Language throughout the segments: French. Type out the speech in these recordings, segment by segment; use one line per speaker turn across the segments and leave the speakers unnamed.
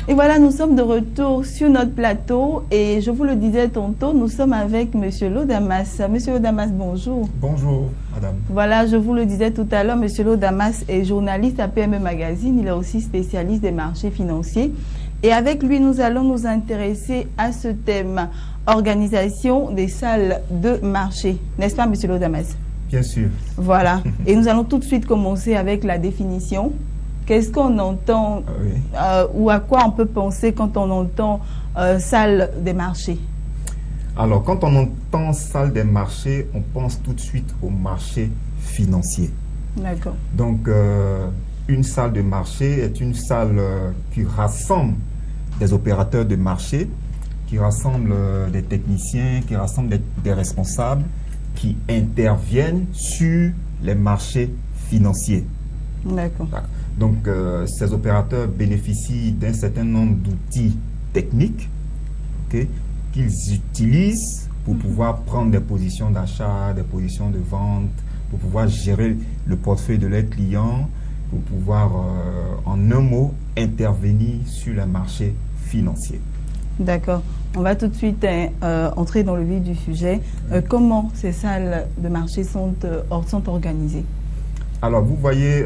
Et voilà, nous sommes de retour sur notre plateau et je vous le disais tantôt, nous sommes avec Monsieur Lodamas. Monsieur Lodamas, bonjour.
Bonjour, madame.
Voilà, je vous le disais tout à l'heure, Monsieur Lodamas est journaliste à PME Magazine, il est aussi spécialiste des marchés financiers. Et avec lui, nous allons nous intéresser à ce thème, organisation des salles de marché. N'est-ce pas, Monsieur Lodamas?
Bien sûr.
Voilà, et nous allons tout de suite commencer avec la définition. Qu'est-ce qu'on entend ou à quoi on peut penser quand on entend salle des marchés?
Alors, quand on entend salle des marchés, on pense tout de suite au marché financier.
D'accord.
Donc, une salle de marché est une salle qui rassemble des opérateurs de marché, qui rassemble des techniciens, qui rassemble des responsables qui interviennent sur les marchés financiers.
D'accord.
Donc, ces opérateurs bénéficient d'un certain nombre d'outils techniques qu'ils utilisent pour pouvoir prendre des positions d'achat, des positions de vente, pour pouvoir gérer le portefeuille de leurs clients, pour pouvoir, en un mot, intervenir sur le marché financier.
D'accord. On va tout de suite entrer dans le vif du sujet. Comment ces salles de marché sont organisées?
Alors, vous voyez,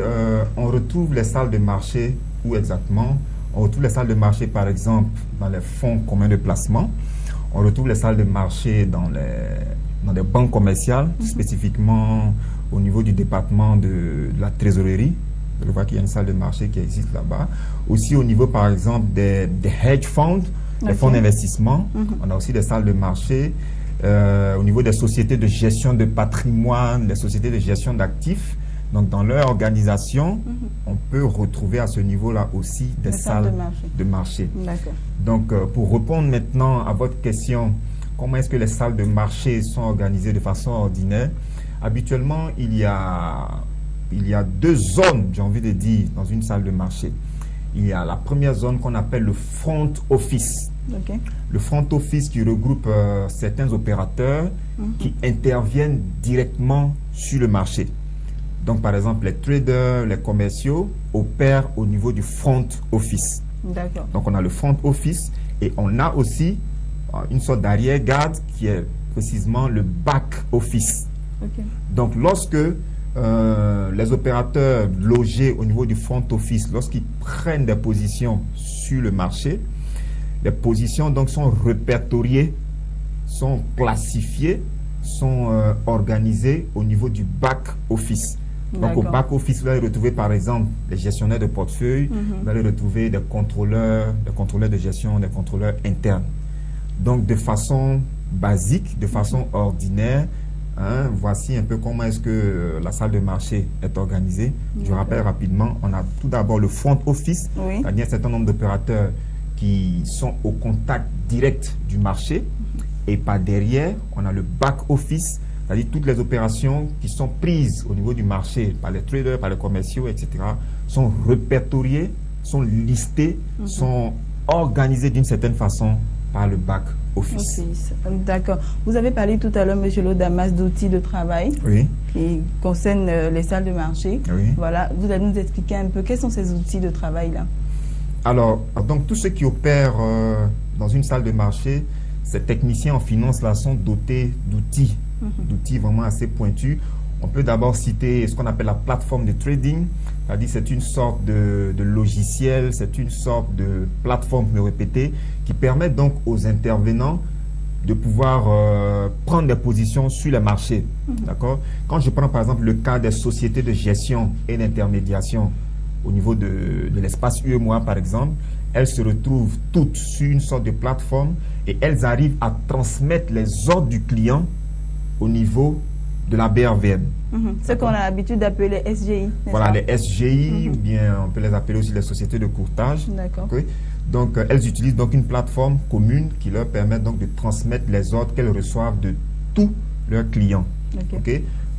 on retrouve les salles de marché, où exactement? On retrouve les salles de marché, par exemple, dans les fonds communs de placement. On retrouve les salles de marché dans les banques commerciales, spécifiquement au niveau du département de la trésorerie. Je vois qu'il y a une salle de marché qui existe là-bas. Aussi au niveau, par exemple, des hedge funds, les fonds d'investissement. On a aussi des salles de marché. Au niveau des sociétés de gestion de patrimoine, les sociétés de gestion d'actifs. Donc, dans leur organisation, on peut retrouver à ce niveau-là aussi des salles de marché.
D'accord.
Donc, pour répondre maintenant à votre question, comment est-ce que les salles de marché sont organisées de façon ordinaire? Habituellement, il y a deux zones, j'ai envie de dire, dans une salle de marché. Il y a la première zone qu'on appelle le front office.
Okay.
Le front office qui regroupe certains opérateurs qui interviennent directement sur le marché. Donc, par exemple, les traders, les commerciaux opèrent au niveau du front office.
D'accord.
Donc, on a le front office et on a aussi une sorte d'arrière-garde qui est précisément le back office.
Okay.
Donc, lorsque les opérateurs logés au niveau du front office, lorsqu'ils prennent des positions sur le marché, les positions donc sont répertoriées, sont classifiées, sont organisées au niveau du back office. Donc, au back office, vous allez retrouver par exemple les gestionnaires de portefeuille, vous allez retrouver des contrôleurs de gestion, des contrôleurs internes. Donc, de façon basique, de façon ordinaire, voici un peu comment est-ce que la salle de marché est organisée. Je rappelle rapidement, on a tout d'abord le front office, c'est-à-dire un certain nombre d'opérateurs qui sont au contact direct du marché. Et par derrière, on a le back office, c'est-à-dire toutes les opérations qui sont prises au niveau du marché par les traders, par les commerciaux, etc., sont répertoriées, sont listées, sont organisées d'une certaine façon par le back office.
D'accord. Vous avez parlé tout à l'heure, M. Lodamas, d'outils de travail qui concernent les salles de marché. Voilà. Vous allez nous expliquer un peu quels sont ces outils de travail-là? Alors,
donc tous ceux qui opèrent dans une salle de marché, ces techniciens en finance là sont dotés d'outils, d'outils vraiment assez pointus. On peut d'abord citer ce qu'on appelle la plateforme de trading, c'est-à-dire c'est une sorte de logiciel, c'est une sorte de plateforme, me répéter, qui permet donc aux intervenants de pouvoir prendre des positions sur les marchés. D'accord? Quand je prends par exemple le cas des sociétés de gestion et d'intermédiation au niveau de l'espace UEMOA par exemple, elles se retrouvent toutes sur une sorte de plateforme et elles arrivent à transmettre les ordres du client au niveau de la BRVM.
Ce qu'on a l'habitude d'appeler SGI.
Voilà, les SGI, ou bien on peut les appeler aussi les sociétés de courtage.
D'accord.
Donc, elles utilisent donc une plateforme commune qui leur permet donc de transmettre les ordres qu'elles reçoivent de tous leurs clients.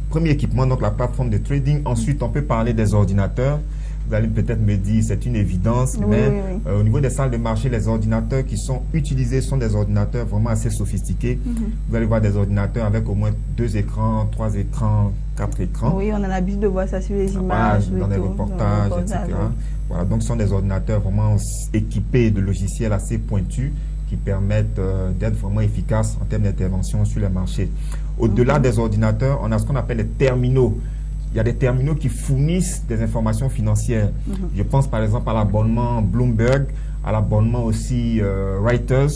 Premier équipement, donc la plateforme de trading. Ensuite, on peut parler des ordinateurs. Vous allez peut-être me dire, c'est une évidence, mais au niveau des salles de marché, les ordinateurs qui sont utilisés sont des ordinateurs vraiment assez sophistiqués. Vous allez voir des ordinateurs avec au moins 2 écrans, 3 écrans, 4 écrans.
Oui, on a l'habitude de voir ça sur les images.
Dans les reportages, etc. Voilà, donc ce sont des ordinateurs vraiment équipés de logiciels assez pointus qui permettent d'être vraiment efficaces en termes d'intervention sur les marchés. Au-delà des ordinateurs, on a ce qu'on appelle les terminaux. Il y a des terminaux qui fournissent des informations financières. Je pense par exemple à l'abonnement Bloomberg, à l'abonnement aussi Reuters.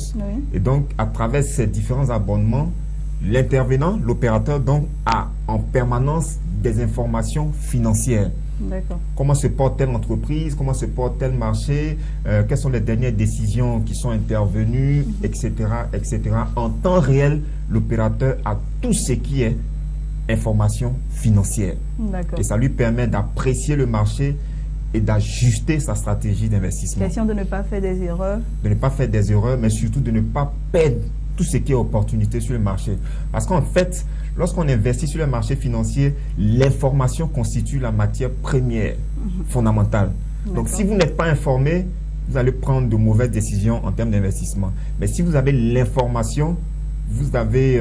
Et donc, à travers ces différents abonnements, l'intervenant, l'opérateur, donc, a en permanence des informations financières. Comment se porte telle entreprise, comment se porte tel marché, quelles sont les dernières décisions qui sont intervenues, etc., etc. En temps réel, l'opérateur a tout ce qui est information financière. Et ça lui permet d'apprécier le marché et d'ajuster sa stratégie d'investissement.
Question de ne pas faire des erreurs.
De ne pas faire des erreurs, mais surtout de ne pas perdre tout ce qui est opportunité sur le marché. Parce qu'en fait, lorsqu'on investit sur le marché financier, l'information constitue la matière première fondamentale. Donc, si vous n'êtes pas informé, vous allez prendre de mauvaises décisions en termes d'investissement. Mais si vous avez l'information, vous avez,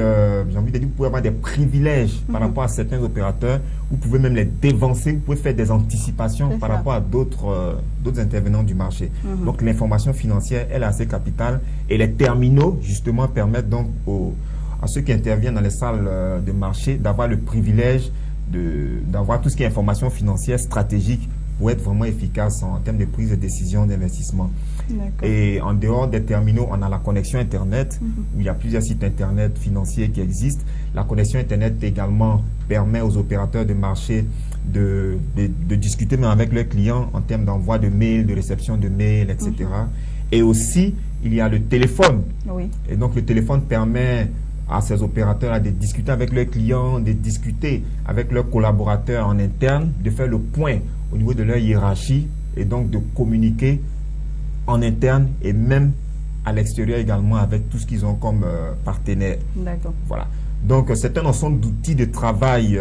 j'ai envie de dire, vous pouvez avoir des privilèges par rapport à certains opérateurs. Vous pouvez même les dévancer, vous pouvez faire des anticipations par rapport à d'autres intervenants du marché. Donc l'information financière, elle est assez capitale. Et les terminaux, justement, permettent donc à ceux qui interviennent dans les salles de marché d'avoir le privilège d'avoir tout ce qui est information financière stratégique pour être vraiment efficace en termes de prise de décision d'investissement. Et en dehors des terminaux, on a la connexion Internet, où il y a plusieurs sites Internet financiers qui existent. La connexion Internet également permet aux opérateurs de marché de discuter même avec leurs clients en termes d'envoi de mails, de réception de mails, etc. Et aussi, il y a le téléphone. Et donc, le téléphone permet à ces opérateurs de discuter avec leurs clients, de discuter avec leurs collaborateurs en interne, de faire le point au niveau de leur hiérarchie et donc de communiquer en interne et même à l'extérieur également avec tout ce qu'ils ont comme partenaires. Voilà. Donc, c'est un ensemble d'outils de travail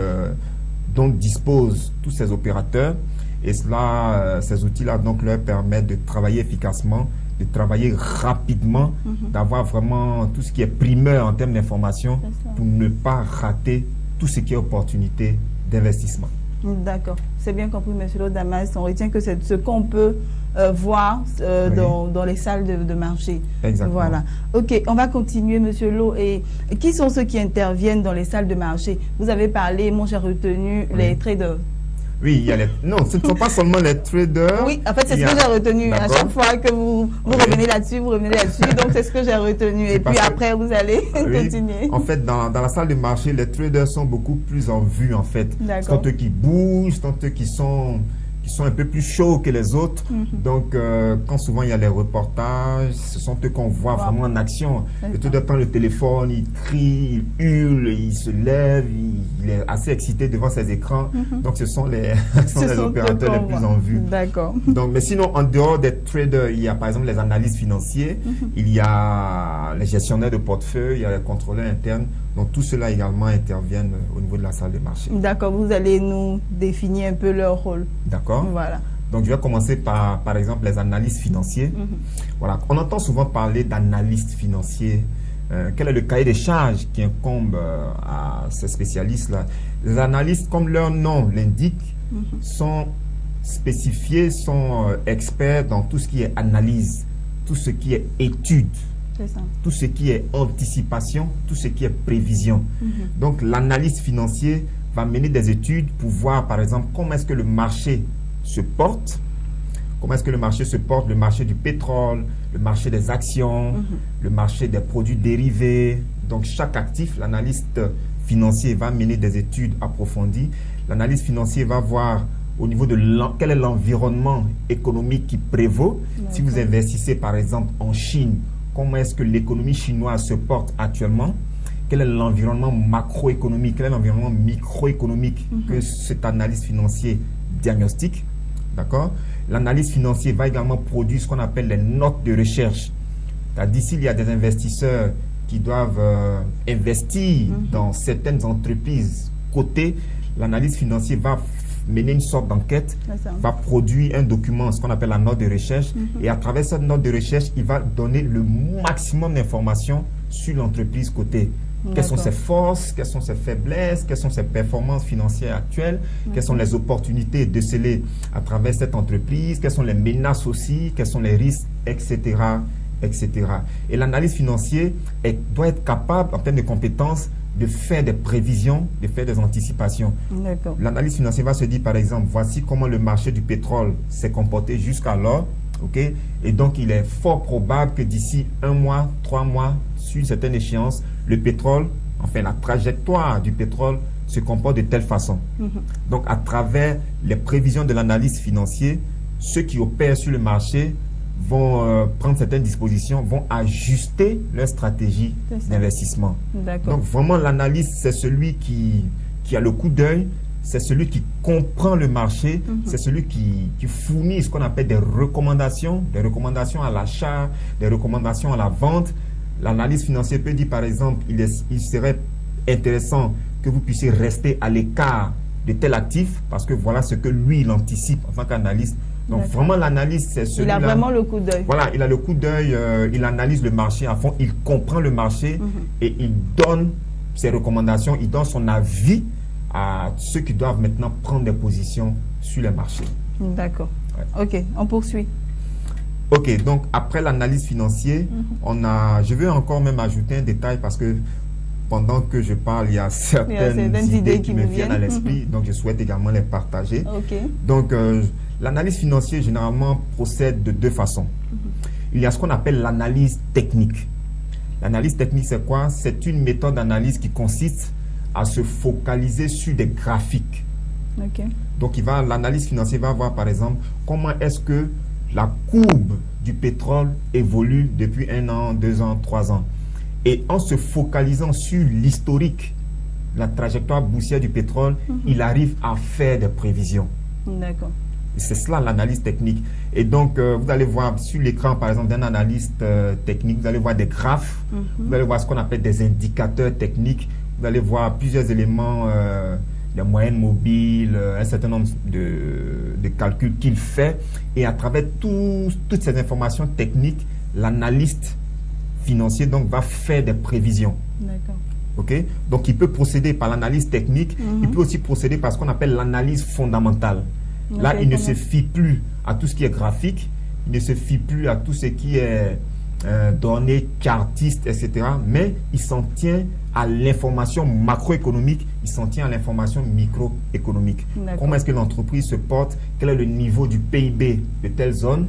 dont disposent tous ces opérateurs et ces outils-là donc leur permettent de travailler efficacement, de travailler rapidement, d'avoir vraiment tout ce qui est primeur en termes d'information pour ne pas rater tout ce qui est opportunité d'investissement.
D'accord, c'est bien compris, M. Lo-Damas. On retient que c'est ce qu'on peut voir dans les salles de marché.
Exactement.
Voilà. Ok, on va continuer, M. Lo. Et qui sont ceux qui interviennent dans les salles de marché? Vous avez parlé, moi j'ai retenu les traders.
Oui, il y a non, ce ne sont pas seulement les traders.
Oui, en fait, c'est ce que j'ai retenu. À chaque fois que vous revenez là-dessus, donc c'est ce que j'ai retenu. Et puis après, vous allez continuer.
En fait, dans la salle de marché, les traders sont beaucoup plus en vue, en fait. Ce sont eux qui bougent, ce sont eux qui sont un peu plus chauds que les autres. Donc, quand souvent il y a les reportages, ce sont eux qu'on voit vraiment en action. Et tout le temps, le téléphone, il crie, il hurle, il se lève, il est assez excité devant ses écrans. Donc, ce sont les opérateurs les plus en vue.
D'accord.
Donc, mais sinon, en dehors des traders, il y a par exemple les analystes financiers, il y a les gestionnaires de portefeuille, il y a les contrôleurs internes. Donc, tout cela également interviennent au niveau de la salle de marché.
D'accord, vous allez nous définir un peu leur rôle.
D'accord.
Voilà.
Donc, je vais commencer par exemple, les analystes financiers. Voilà. On entend souvent parler d'analystes financiers. Quel est le cahier des charges qui incombe à ces spécialistes-là? Les analystes, comme leur nom l'indique, sont spécifiés, sont experts dans tout ce qui est analyse, tout ce qui est étude. Tout ce qui est anticipation, tout ce qui est prévision. Donc, l'analyste financier va mener des études pour voir, par exemple, comment est-ce que le marché se porte, comment est-ce que le marché se porte, le marché du pétrole, le marché des actions, le marché des produits dérivés. Donc, chaque actif, l'analyste financier va mener des études approfondies. L'analyste financier va voir au niveau de quel est l'environnement économique qui prévaut. Si vous investissez, par exemple, en Chine, comment est-ce que l'économie chinoise se porte actuellement? Quel est l'environnement macroéconomique? Quel est l'environnement microéconomique que cet analyste financier diagnostique? D'accord? L'analyste financier va également produire ce qu'on appelle les notes de recherche. C'est-à-dire, s'il y a des investisseurs qui doivent investir dans certaines entreprises cotées, l'analyste financier va mener une sorte d'enquête, va produire un document, ce qu'on appelle la note de recherche, et à travers cette note de recherche, il va donner le maximum d'informations sur l'entreprise cotée. Quelles sont ses forces, quelles sont ses faiblesses, quelles sont ses performances financières actuelles, quelles sont les opportunités décelées à travers cette entreprise, quelles sont les menaces aussi, quels sont les risques, etc. etc. Et l'analyse financière doit être capable, en termes de compétences, de faire des prévisions, de faire des anticipations. L'analyse financière va se dire, par exemple, voici comment le marché du pétrole s'est comporté jusqu'alors. Okay? Et donc, il est fort probable que d'ici 1 mois, 3 mois, sur une certaine échéance, le pétrole, enfin la trajectoire du pétrole se comporte de telle façon. Donc, à travers les prévisions de l'analyse financière, ceux qui opèrent sur le marché vont prendre certaines dispositions, vont ajuster leur stratégie d'investissement. Donc, vraiment, l'analyse, c'est celui qui a le coup d'œil, c'est celui qui comprend le marché, c'est celui qui fournit ce qu'on appelle des recommandations à l'achat, des recommandations à la vente. L'analyse financière peut dire, par exemple, il serait intéressant que vous puissiez rester à l'écart de tel actif, parce que voilà ce que lui, il anticipe en tant qu'analyste. Donc, vraiment, l'analyse, c'est celui-là.
Il a vraiment le coup d'œil.
Voilà, il a le coup d'œil, il analyse le marché à fond, il comprend le marché et il donne ses recommandations, il donne son avis à ceux qui doivent maintenant prendre des positions sur les marchés.
D'accord. Ok, on poursuit.
Ok, donc après l'analyse financière, je veux encore même ajouter un détail parce que pendant que je parle, il y a certaines idées qui me viennent à l'esprit, donc je souhaite également les partager. Donc, l'analyse financière, généralement, procède de 2 façons. Il y a ce qu'on appelle l'analyse technique. L'analyse technique, c'est quoi? C'est une méthode d'analyse qui consiste à se focaliser sur des graphiques. Donc, l'analyse financière va voir, par exemple, comment est-ce que la courbe du pétrole évolue depuis 1 an, 2 ans, 3 ans. Et en se focalisant sur l'historique, la trajectoire boursière du pétrole, il arrive à faire des prévisions. C'est cela l'analyse technique. Et donc, vous allez voir sur l'écran, par exemple, d'un analyste technique, vous allez voir des graphes, vous allez voir ce qu'on appelle des indicateurs techniques, vous allez voir plusieurs éléments, des moyennes mobiles, un certain nombre de calculs qu'il fait. Et à travers toutes ces informations techniques, l'analyste financier donc, va faire des prévisions. Okay? Donc, il peut procéder par l'analyse technique, il peut aussi procéder par ce qu'on appelle l'analyse fondamentale. Là, il ne se fie plus à tout ce qui est graphique, il ne se fie plus à tout ce qui est données, chartistes, etc. Mais il s'en tient à l'information macroéconomique, il s'en tient à l'information microéconomique. Comment est-ce que l'entreprise se porte, quel est le niveau du PIB de telle zone,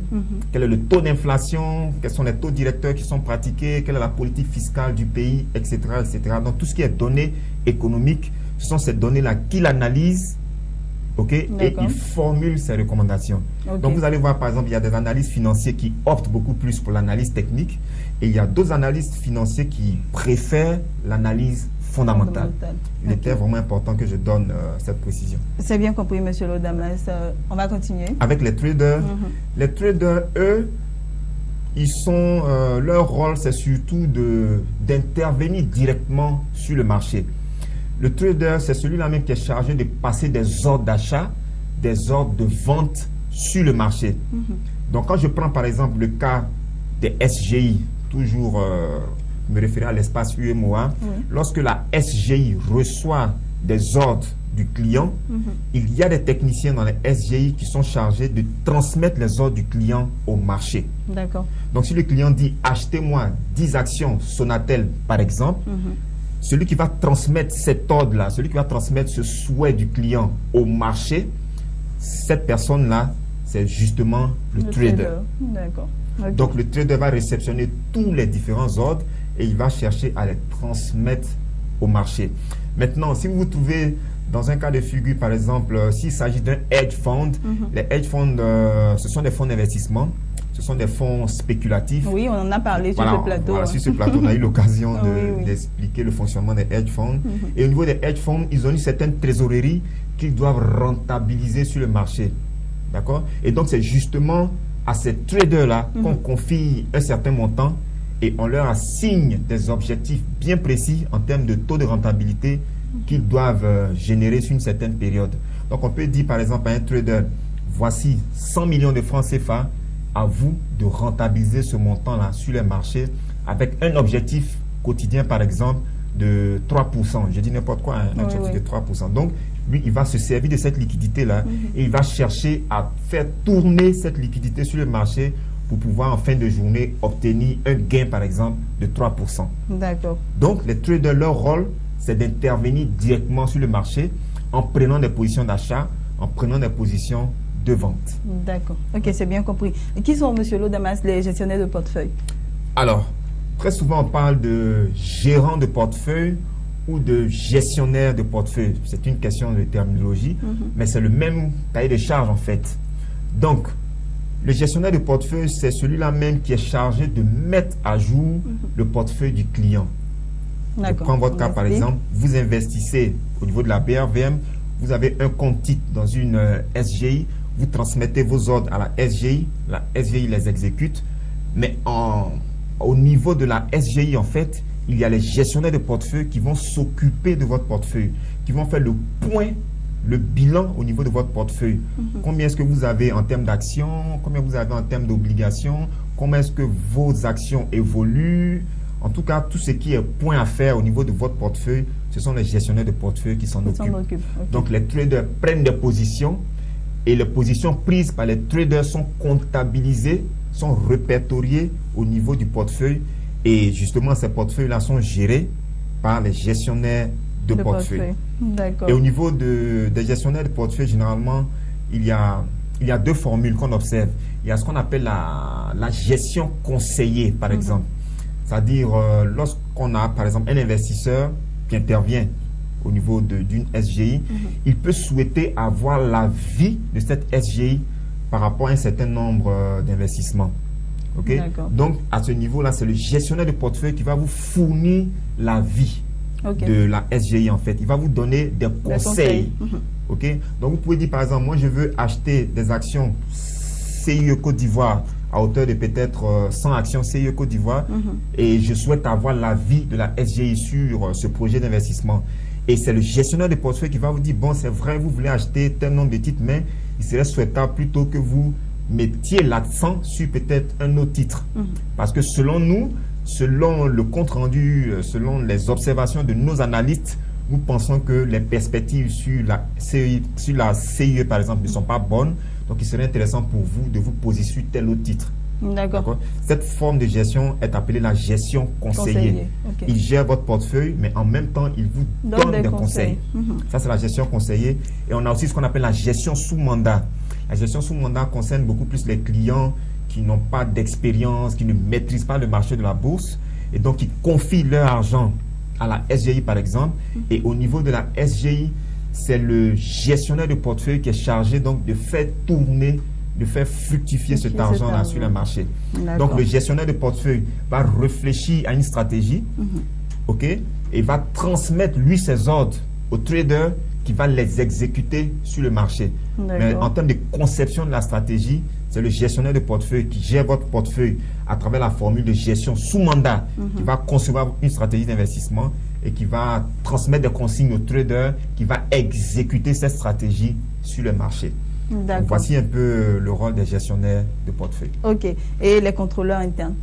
quel est le taux d'inflation, quels sont les taux directeurs qui sont pratiqués, quelle est la politique fiscale du pays, etc. etc. Donc tout ce qui est données économiques, ce sont ces données-là qu'il analyse. Et il formule ses recommandations. Donc vous allez voir, par exemple, il y a des analystes financiers qui optent beaucoup plus pour l'analyse technique et il y a d'autres analystes financiers qui préfèrent l'analyse fondamentale. Il était vraiment important que je donne cette précision. C'est
bien compris, M. Lodamas. On va continuer.
Avec les traders. Les traders, eux, leur rôle, c'est surtout d'intervenir directement sur le marché. Le trader, c'est celui-là même qui est chargé de passer des ordres d'achat, des ordres de vente sur le marché. Donc, quand je prends par exemple le cas des SGI, toujours me référer à l'espace UMOA, lorsque la SGI reçoit des ordres du client, il y a des techniciens dans les SGI qui sont chargés de transmettre les ordres du client au marché. Donc, si le client dit « achetez-moi 10 actions Sonatel » par exemple, celui qui va transmettre cet ordre-là, celui qui va transmettre ce souhait du client au marché, cette personne-là, c'est justement le trader. Donc, le trader va réceptionner tous les différents ordres et il va chercher à les transmettre au marché. Maintenant, si vous vous trouvez dans un cas de figure, par exemple, s'il s'agit d'un hedge fund, les hedge funds, ce sont des fonds d'investissement. Ce sont des fonds spéculatifs.
Oui, on en a parlé sur ce plateau.
Voilà, sur ce plateau, on a eu l'occasion d'expliquer le fonctionnement des hedge funds. Et au niveau des hedge funds, ils ont une certaine trésorerie qu'ils doivent rentabiliser sur le marché. D'accord? Et donc, c'est justement à ces traders-là qu'on confie un certain montant et on leur assigne des objectifs bien précis en termes de taux de rentabilité qu'ils doivent générer sur une certaine période. Donc, on peut dire, par exemple, à un trader, voici 100 millions de francs CFA, à vous de rentabiliser ce montant-là sur les marchés avec un objectif quotidien, par exemple, de 3%. Je dis n'importe quoi, un objectif de 3%. Donc, lui, il va se servir de cette liquidité-là et il va chercher à faire tourner cette liquidité sur le marché pour pouvoir, en fin de journée, obtenir un gain, par exemple, de 3%.
D'accord.
Donc, les traders, leur rôle, c'est d'intervenir directement sur le marché en prenant des positions d'achat, en prenant des positions de vente.
D'accord. Ok, c'est bien compris. Et qui sont, Monsieur Lodamas, les gestionnaires de portefeuille?
Alors, très souvent, on parle de gérant de portefeuille ou de gestionnaire de portefeuille. C'est une question de terminologie, mais c'est le même cahier de charges, en fait. Donc, le gestionnaire de portefeuille, c'est celui-là même qui est chargé de mettre à jour le portefeuille du client. Je prends votre cas, par exemple, vous investissez au niveau de la BRVM, vous avez un compte titre dans une SGI, vous transmettez vos ordres à la SGI les exécute, mais au niveau de la SGI, en fait, il y a les gestionnaires de portefeuille qui vont s'occuper de votre portefeuille, qui vont faire le point, le bilan au niveau de votre portefeuille. Combien est-ce que vous avez en termes d'actions, combien vous avez en termes d'obligations, comment est-ce que vos actions évoluent. En tout cas, tout ce qui est point à faire au niveau de votre portefeuille, ce sont les gestionnaires de portefeuille qui s'en occupent. Okay. Donc, les traders prennent des positions et les positions prises par les traders sont comptabilisées, sont répertoriées au niveau du portefeuille. Et justement, ces portefeuilles-là sont gérés par les gestionnaires de portefeuille. Et au niveau des gestionnaires de portefeuille, généralement, il y a deux formules qu'on observe. Il y a ce qu'on appelle la gestion conseillée, par exemple. C'est-à-dire, lorsqu'on a, par exemple, un investisseur qui intervient au niveau d'une SGI, il peut souhaiter avoir l'avis de cette SGI par rapport à un certain nombre d'investissements. Okay? Donc, à ce niveau-là, c'est le gestionnaire de portefeuille qui va vous fournir l'avis de la SGI, en fait. Il va vous donner des conseils. Okay? Donc, vous pouvez dire, par exemple, moi, je veux acheter des actions CIE Côte d'Ivoire à hauteur de peut-être 100 actions CIE Côte d'Ivoire et je souhaite avoir l'avis de la SGI sur ce projet d'investissement. Et c'est le gestionnaire de portefeuille qui va vous dire, bon, c'est vrai, vous voulez acheter tel nombre de titres, mais il serait souhaitable plutôt que vous mettiez l'accent sur peut-être un autre titre. Parce que selon nous, selon le compte rendu, selon les observations de nos analystes, nous pensons que les perspectives sur la CIE, par exemple, ne sont pas bonnes. Donc, il serait intéressant pour vous de vous positionner sur tel autre titre.
D'accord.
Cette forme de gestion est appelée la gestion conseillée. Il gère votre portefeuille, mais en même temps, il vous donne des conseils. Ça, c'est la gestion conseillée. Et on a aussi ce qu'on appelle la gestion sous mandat. La gestion sous mandat concerne beaucoup plus les clients qui n'ont pas d'expérience, qui ne maîtrisent pas le marché de la bourse, et donc qui confient leur argent à la SGI, par exemple. Et au niveau de la SGI, c'est le gestionnaire de portefeuille qui est chargé donc de faire tourner, de faire fructifier cet argent-là sur le marché. Donc, le gestionnaire de portefeuille va réfléchir à une stratégie, et va transmettre, lui, ses ordres au trader qui va les exécuter sur le marché. Mais en termes de conception de la stratégie, c'est le gestionnaire de portefeuille qui gère votre portefeuille à travers la formule de gestion sous mandat, qui va concevoir une stratégie d'investissement et qui va transmettre des consignes au trader qui va exécuter cette stratégie sur le marché. Donc, voici un peu le rôle des gestionnaires de portefeuille.
Ok. Et les contrôleurs internes?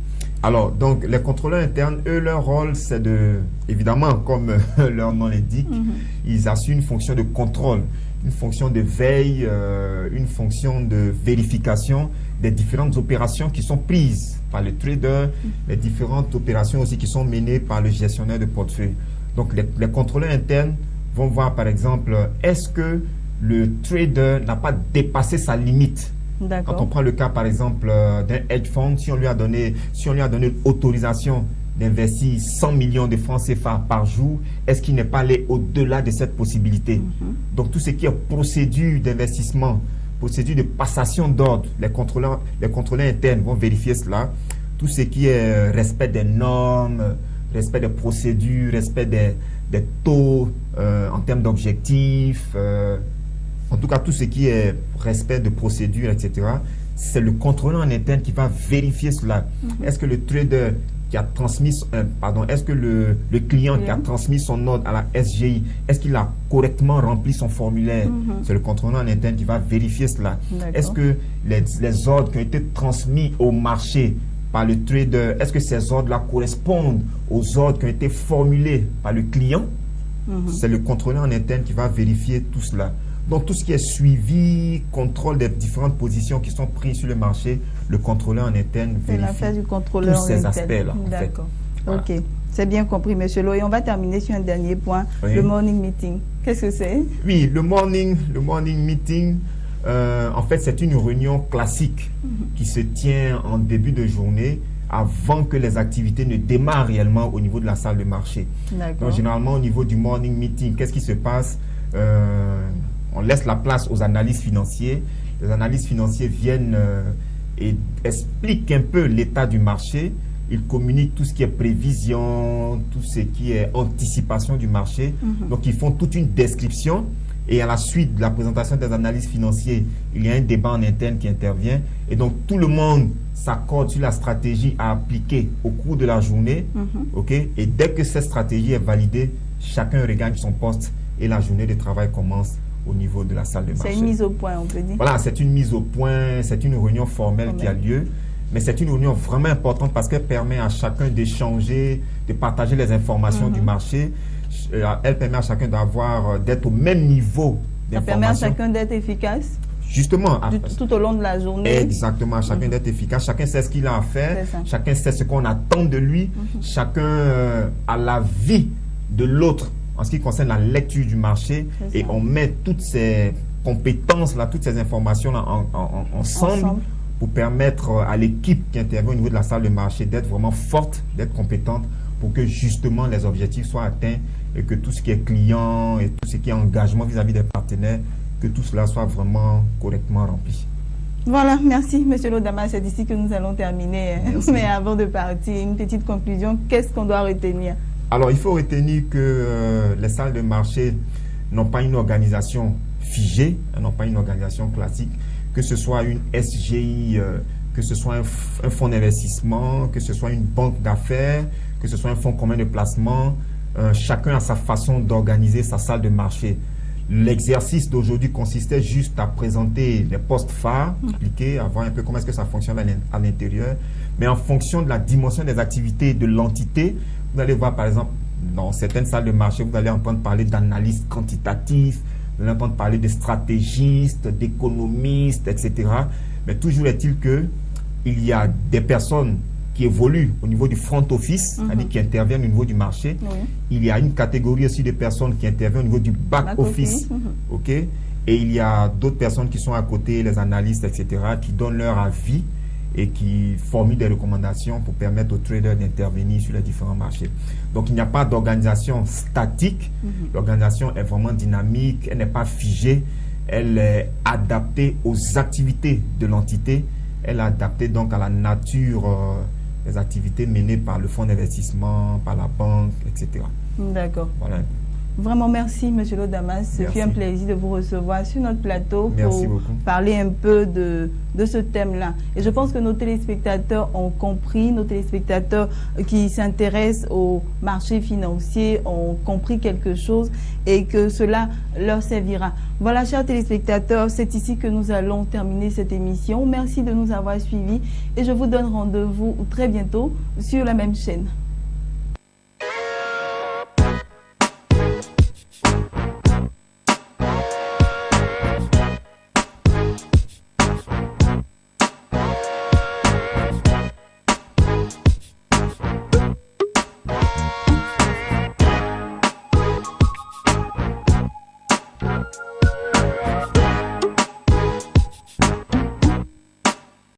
Alors, donc, les contrôleurs internes, eux, leur rôle, c'est de, évidemment, comme leur nom l'indique, ils assurent une fonction de contrôle, une fonction de veille, une fonction de vérification des différentes opérations qui sont prises par le trader, les différentes opérations aussi qui sont menées par le gestionnaire de portefeuille. Donc, les contrôleurs internes vont voir, par exemple, est-ce que le trader n'a pas dépassé sa limite? Quand on prend le cas, par exemple, d'un hedge fund, si on lui a donné l'autorisation d'investir 100 millions de francs CFA par jour, est-ce qu'il n'est pas allé au-delà de cette possibilité? Donc, tout ce qui est procédure d'investissement, procédure de passation d'ordre, les contrôleurs internes vont vérifier cela. Tout ce qui est respect des normes, respect des procédures, respect des taux en termes d'objectifs, en tout cas, tout ce qui est respect de procédures, etc., c'est le contrôleur en interne qui va vérifier cela. Est-ce que le trader qui a transmis, est-ce que le client qui a transmis son ordre à la SGI, est-ce qu'il a correctement rempli son formulaire? C'est le contrôleur en interne qui va vérifier cela. Est-ce que les ordres qui ont été transmis au marché par le trader, est-ce que ces ordres-là correspondent aux ordres qui ont été formulés par le client? C'est le contrôleur en interne qui va vérifier tout cela. Donc, tout ce qui est suivi, contrôle des différentes positions qui sont prises sur le marché, le contrôleur en interne vérifie
du contrôleur
tous ces aspects-là.
D'accord.
Voilà.
Ok, c'est bien compris, monsieur Lo. Et on va terminer sur un dernier point, le morning meeting. Qu'est-ce que c'est?
Oui, le morning meeting, en fait, c'est une réunion classique qui se tient en début de journée avant que les activités ne démarrent réellement au niveau de la salle de marché. Donc, généralement, au niveau du morning meeting, qu'est-ce qui se passe? On laisse la place aux analystes financiers. Les analystes financiers viennent et expliquent un peu l'état du marché. Ils communiquent tout ce qui est prévision, tout ce qui est anticipation du marché. Donc, ils font toute une description. Et à la suite de la présentation des analystes financiers, il y a un débat en interne qui intervient. Et donc, tout le monde s'accorde sur la stratégie à appliquer au cours de la journée. Et dès que cette stratégie est validée, chacun regagne son poste et la journée de travail commence au niveau de la salle de marché.
C'est une mise au point, on peut dire.
Voilà, c'est une mise au point, c'est une réunion formelle qui a lieu. Mais c'est une réunion vraiment importante parce qu'elle permet à chacun d'échanger, de partager les informations du marché. Elle permet à chacun d'être au même niveau d'information.
Ça permet à chacun d'être efficace.
Justement.
Tout au long de la journée.
Exactement, à chacun d'être efficace. Chacun sait ce qu'il a à faire. Chacun sait ce qu'on attend de lui. Chacun a la vie de l'autre en ce qui concerne la lecture du marché. Et on met toutes ces compétences-là, toutes ces informations-là ensemble pour permettre à l'équipe qui intervient au niveau de la salle de marché d'être vraiment forte, d'être compétente pour que justement les objectifs soient atteints et que tout ce qui est client et tout ce qui est engagement vis-à-vis des partenaires, que tout cela soit vraiment correctement rempli.
Voilà, merci monsieur Lo Damas, c'est ici que nous allons terminer. Mais avant de partir, une petite conclusion, qu'est-ce qu'on doit retenir?
Alors, il faut retenir que les salles de marché n'ont pas une organisation figée, elles n'ont pas une organisation classique, que ce soit une SGI, que ce soit un fonds d'investissement, que ce soit une banque d'affaires, que ce soit un fonds commun de placement, chacun a sa façon d'organiser sa salle de marché. L'exercice d'aujourd'hui consistait juste à présenter les postes phares, expliquer, à voir un peu comment est-ce que ça fonctionne à l'intérieur. Mais en fonction de la dimension des activités de l'entité, vous allez voir par exemple, dans certaines salles de marché, vous allez entendre parler d'analystes quantitatifs, vous allez entendre parler de stratégistes, d'économistes, etc. Mais toujours est-il qu'il y a des personnes qui évoluent au niveau du front office, c'est-à-dire qui interviennent au niveau du marché. Il y a une catégorie aussi de personnes qui interviennent au niveau du back office. Et il y a d'autres personnes qui sont à côté, les analystes, etc., qui donnent leur avis et qui formulent des recommandations pour permettre aux traders d'intervenir sur les différents marchés. Donc, il n'y a pas d'organisation statique. L'organisation est vraiment dynamique, elle n'est pas figée, elle est adaptée aux activités de l'entité, elle est adaptée donc à la nature des activités menées par le fonds d'investissement, par la banque, etc.
D'accord.
Voilà.
Vraiment, merci, monsieur Lo Damas. Ce fut un plaisir de vous recevoir sur notre plateau pour parler un peu de ce thème-là. Et je pense que nos téléspectateurs ont compris, nos téléspectateurs qui s'intéressent au marché financier ont compris quelque chose et que cela leur servira. Voilà, chers téléspectateurs, c'est ici que nous allons terminer cette émission. Merci de nous avoir suivis et je vous donne rendez-vous très bientôt sur la même chaîne.